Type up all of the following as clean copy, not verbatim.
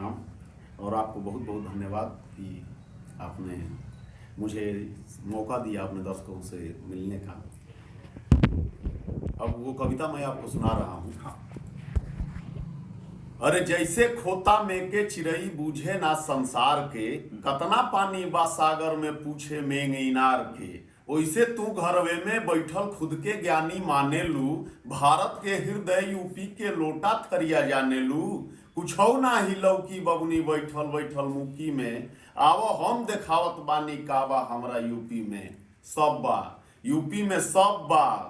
और आपको बहुत बहुत धन्यवाद कि आपने मुझे मौका दिया अपने दर्शकों से मिलने का। अब वो कविता मैं आपको सुना रहा हूँ। अरे जैसे खोता में के चिड़ई बूझे ना संसार के, कतना पानी बा सागर में पूछे मेंग इनार के, वैसे तू घरवे में बैठल खुद के ज्ञानी माने लू, भारत के हृदय यूपी के लोटा थरिया जाने लू, कुछ ना ही लौकी बबुनी बैठल बैठल मुकी में, आवो हम देखावत बानी काबा हमरा यूपी में सब बा, यूपी में सब बा।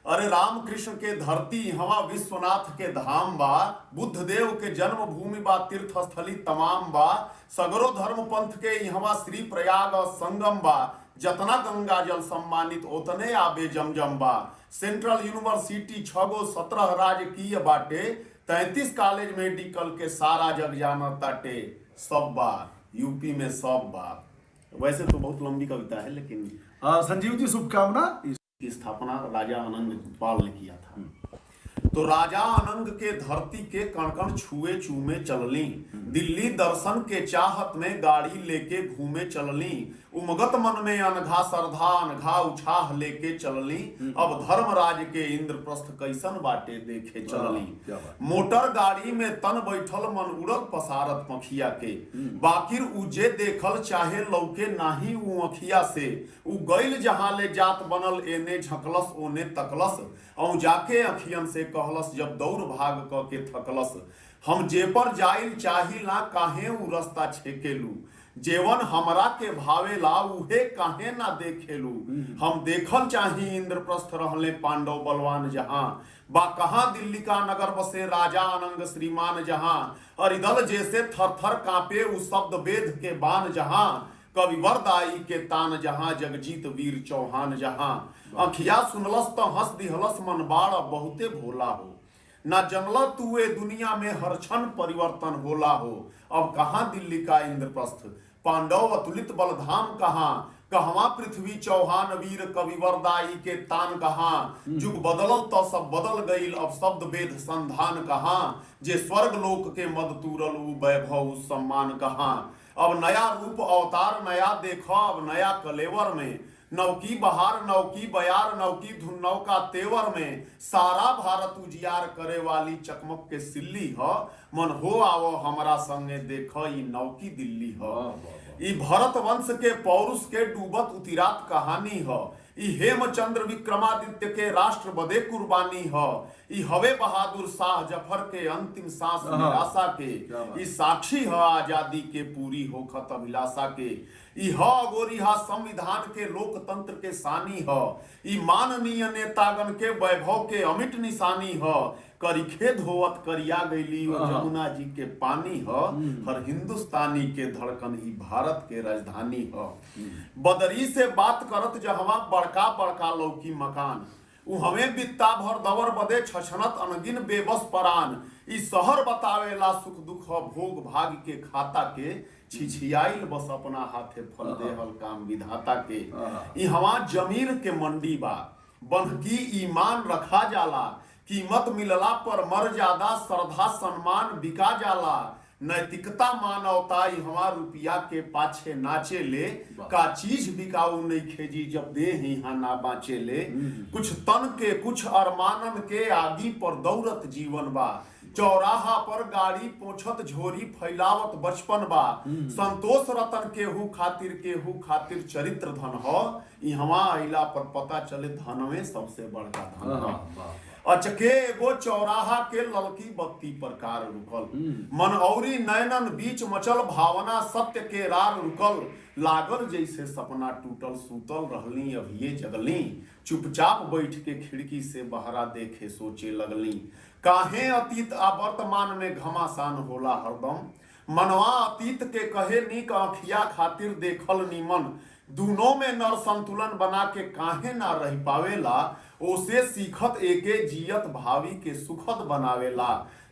अरे राम कृष्ण के धरती हवा विश्वनाथ के धाम बा, बुद्ध देव के जन्म भूमि बा, तीर्थ स्थली तमाम बा, सगरो धर्म पंथ के यहाँ श्री प्रयाग संगम बा, जतना गंगा जल सम्मानित ओतने आबे जमजम बा, सेंट्रल यूनिवर्सिटी 6 गो 17 राजकीय बाटे, 33 कॉलेज मेडिकल के सारा जग जानत ताटे, सब बा यूपी में सब बा। वैसे तो बहुत लंबी कविता है, लेकिन संजीव जी शुभकामना। की स्थापना राजा अनंग पाल ने किया था। तो राजा अनंग के धरती के कण कण छुए चूमे चलली, दिल्ली दर्शन के चाहत में गाड़ी लेके घूमे चलली, उमगत मन में अनघा श्रद्धा अनघा उछाह लेके चलली, अब धर्मराज के इंद्रप्रस्थ कैसन बाटे देखे चलली, मोटर गाड़ी में तन बैठल मन उड़ल पसारत पखिया के, बाकिर उजे देखल चाहे लौके नाही उ अखिया से, उ गइल जहां ले जात बनल एने झकलस ओने तकलस, औ जाके अखियन से कहलस जब दौड़ भाग क के थकलस, हम जे पर जाइल चाहिला काहे उ रास्ता छेकेलू, जेवन हमरा के भावेला उहे काहे ना देखेलू, हम देखल चाही इंद्रप्रस्थ रहले पांडव बलवान जहां, बा कहां दिल्ली का नगर बसे राजा अनंग श्रीमान जहां, अरिदल जैसे थर थर कांपे उ शब्द वेद के बान जहां, कवि वरदाई के तान जहां जगजीत वीर चौहान जहां, अखिया सुनलस तो हंस दिहलस मन बाड़ बहुते भोला हो, ना जनल तू ए दुनिया में हर क्षण परिवर्तन होला हो, अब कहां दिल्ली का इंद्रप्रस्थ, पांडव अतुलित बलधाम कहां, कहवा पृथ्वी चौहान वीर कवि वरदाई के तान कहां, जुग बदलल तो सब बदल गईल अब शब्द वेद संधान कहां, जे स्वर्ग लोक के मद तूरल उ वैभव सम्मान कहां, अब नया रूप अवतार नया देखो अब नया कलेवर में, नौकी बहार नौकी बयार नौकी धुन नौका तेवर में, सारा भारत उजियार करे वाली चकमक के सिल्ली ह, मन हो आवो हमरा संगे देखो ई नौकी दिल्ली ह, ई भरत वंश के पौरुष के डूबत उतिरात कहानी ह, ई हेमचंद्र विक्रमादित्य के राष्ट्र बदे कुर्बानी ह, ई हवे बहादुर शाह जफर के अंतिम सांस निराशा के, ई साक्षी ह आजादी के पूरी होखत अभिलाषा के, ई ह गोरिहा संविधान के लोकतंत्र के सानी ह, ई माननीय नेतागण के वैभव के अमिट निशानी ह, करी खेद होवत करिया गईली जमुना जी के पानी ह, हर हिंदुस्तानी के धड़कन ई भारत के राजधानी ह, बदरी से बात करत जहवा बड़का बड़का लौकी मकान, उ हमें बित्ता भर दवर बदे छछनत अनगिन बेबस परान, ई शहर बतावेला सुख दुख भोग भाग के खाता के, छिछियाइल बस अपना हाथे फल देहल काम विधाता के, ई हवा जमीन के मंडी बा बन्हकी ईमान रखा जाला, कीमत मिलला पर मर्यादा श्रद्धा सम्मान बिका जाला, नैतिकता मानवता हमार रुपया के पाछे नाचे ले, का चीज बिकाऊ नहीं खेजी जब दे यहाँ ना बाँचे ले, कुछ तन के कुछ अरमानन के आगी पर दौड़त जीवन बा, चौराहा पर गाड़ी पोछत झोरी फैलावत बचपन बा, संतोष रतन केहू खातिर चरित्र धन हो, इहवा अइला पर पता चले धनवे सबसे बड़का धन हो, अचके एगो चौराहा के ललकी बत्ती पर कार रुकल, मन औरी नैनन बीच मचल भावना सत्य के रार रुकल, लागल जैसे सपना टूटल सूतल रहली अभिये जगली, चुपचाप बैठ के खिड़की से बहरा देखे सोचे लगली, काहे अतीत आ वर्तमान में घमासान होला हरदम, मनवा अतीत के कहे नीक अखिया खातिर देखल नीमन, दोनों में नर संतुलन बना के काहे ना रह पावेला, ओसे सीखत एके जियत भावी के सुखद बनावेला,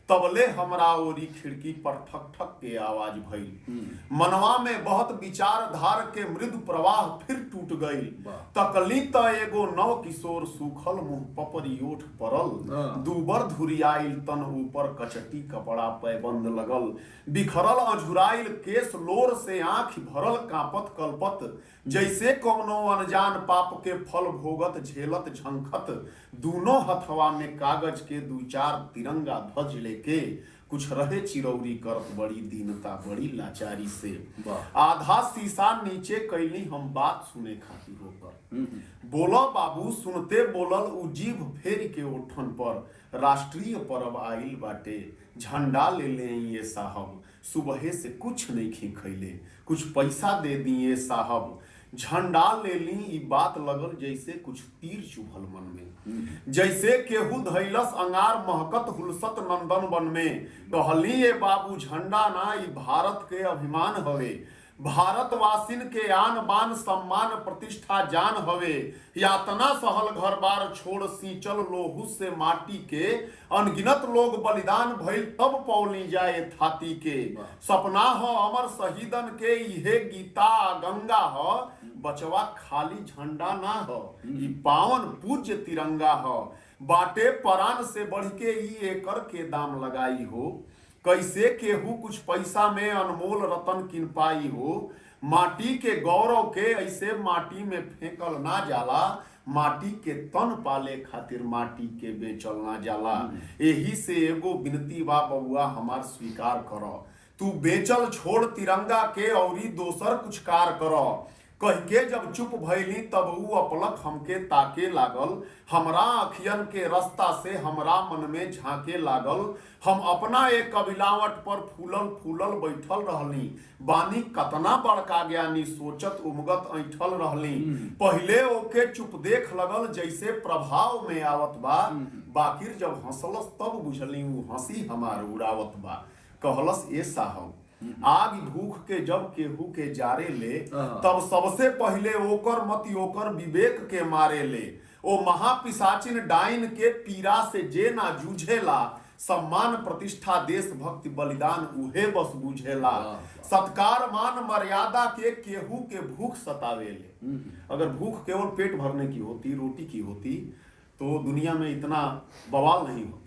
तबले हमरा ओरी खिड़की पर ठक ठक के आवाज भइल। मनवा में बहुत विचार धार के मृदु प्रवाह फिर टूट गई। तकली त एगो नव किशोर सूखल मुंह पपरी ओठ पड़ल, दूबर धुरियाइल तन ऊपर कचटी कपड़ा पैबंद लगल, बिखरल अझुराइल केस लोर से आंख भरल कांपत कल्पत, जैसे कौनो अनजान पाप के फल भोगत झेलत झंखत, दूनों हथवा में कागज के दू चार तिरंगा ध्वज लेके कुछ रहे चिरौरी करत बड़ी दीनता बड़ी लाचारी से। आधा शीशा नीचे कैली हम बात सुने खातिर होकर, बोलो बाबू सुनते बोलल उ जीभ फेर के ओठन पर, राष्ट्रीय पर्व आइल बाटे झंडा ले ले ये साहब, सुबह से कुछ नहीं खिखैले कुछ पैसा दे दिए साहब, झंडा ले ली ई बात लगल जैसे कुछ तीर चुभल मन में, जैसे केहू धैलस अंगार महकत हुलसत नंदन वन में, कहली ये बाबू झंडा ना ई भारत के अभिमान हवे, भारतवासिन के आन बान सम्मान प्रतिष्ठा जान हवे, यातना सहल घर बार छोड़ सींचल लोहू से माटी के, अनगिनत लोग बलिदान भइल तब पौली जाए थाती के, सपना हो अमर शहीदन के इहे गीता गंगा हो, बचवा खाली झंडा ना हो ई पावन पूज्य तिरंगा हो, बाटे परान से बढ़ के ई एकर के दाम लगाई हो, कैसे केहू कुछ पैसा में अनमोल रतन किन पाई हो, माटी के गौरव के ऐसे माटी में फेंकल ना जाला, माटी के तन पाले खातिर माटी के बेचल ना जाला। यही से एगो विनती बा बउआ हमार स्वीकार करो, तू बेचल छोड़ तिरंगा के औरी दोसर कुछ कार करो, कह के जब चुप भइली तब ऊ अपलक हमके ताके लागल, हमरा अखियन के रास्ता से हमरा मन में झांके लागल, हम अपना एक कबिलावट पर फूलल फूलल बैठल रहली, बानी कतना बड़का ज्ञानी सोचत उमगत ऐठल रहली, पहले ओके चुप देख लगल जैसे प्रभाव में आवत बा, बाकिर जब हंसलस तब बुझली ऊ हंसी हमार उड़ावत बा, कहलस ए साहब आग भूख के जब केहू के जारे ले, तब सबसे पहले ओकर मति ओकर विवेक के मारे ले, ओ महापिशाचिन डाइन के पीरा से जे ना जूझेला, सम्मान प्रतिष्ठा देशभक्ति बलिदान उहे बस बुझेला, सत्कार मान मर्यादा के केहू के भूख सतावेले। अगर भूख केवल पेट भरने की होती रोटी की होती तो दुनिया में इतना बवाल नहीं होता।